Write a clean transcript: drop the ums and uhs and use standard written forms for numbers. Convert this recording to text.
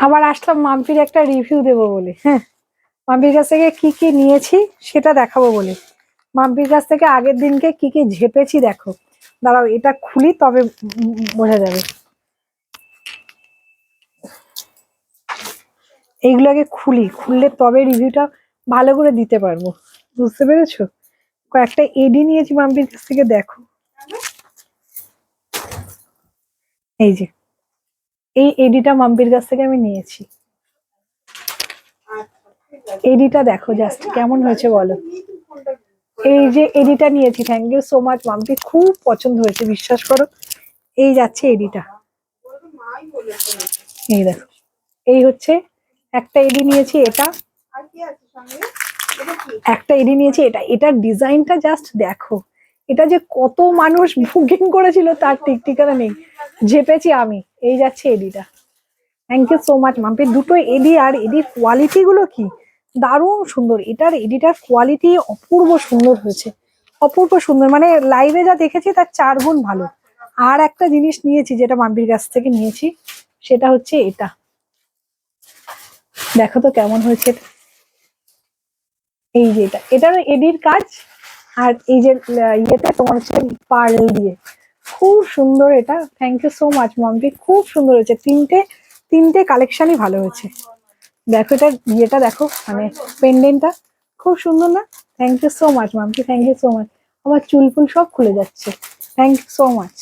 আবার আসলাম মাম্পির একটা রিভিউ দেবো বলে। হ্যাঁ, মাম্পির কাছ থেকে কি কি নিয়েছি সেটা দেখাবো বলে। মাম্পির কাছ থেকে আগের দিনকে কি কি ঝেপেছি দেখো। দাঁড়াও এটা খুলি তবে বোঝা যাবে। এইগুলো আগে খুললে তবে রিভিউটা ভালো করে দিতে পারবো, বুঝতে পেরেছো? কয়েকটা এডি নিয়েছি মাম্পির কাছ থেকে, দেখো এই যে এই এডিটা মাম্পির কাছ থেকে আমি নিয়েছি। এডিটা দেখো জাস্ট কেমন হয়েছে বলো। এই যে এডিটা নিয়েছি, thank you so much Mampi, খুব পছন্দ হয়েছে বিশ্বাস করো। এই যাচ্ছে এডিটা, এই দেখো এই হচ্ছে একটা এডি নিয়েছি, এটা একটা এডি নিয়েছি, এটার ডিজাইনটা জাস্ট দেখো। এটা যে কত মানুষ বুকিং করেছিল তার ঠিক ঠিকানা নেই, ঝেপেছি আমি। এই যাচ্ছে এডিটা, thank you so much Mampi. দুটো এডি, আর এডির কোয়ালিটি গুলো কি দারুণ সুন্দর। এটার এডিটার কোয়ালিটি অপূর্ব সুন্দর হয়েছে, অপূর্ব সুন্দর, মানে লাইভে যা দেখেছি তার 4 গুণ ভালো। আর একটা জিনিস নিয়েছি যেটা মাম্পির কাছ থেকে নিয়েছি, সেটা হচ্ছে এটা, দেখো তো কেমন হয়েছে। এই যে এটারও এডির কাজ, আর এই যে ইয়েতে তোমার হচ্ছে পার্ল দিয়ে, খুব সুন্দর এটা। Thank you so much Mampi, খুব সুন্দর হয়েছে। তিনটে কালেকশনই ভালো হয়েছে। দেখো এটা ইয়েটা দেখো, মানে পেন্ডেন্টটা খুব সুন্দর না? Thank you so much Mampi, thank you so much. আমার চুল ফুল সব খুলে যাচ্ছে, থ্যাংক ইউ সো মাচ।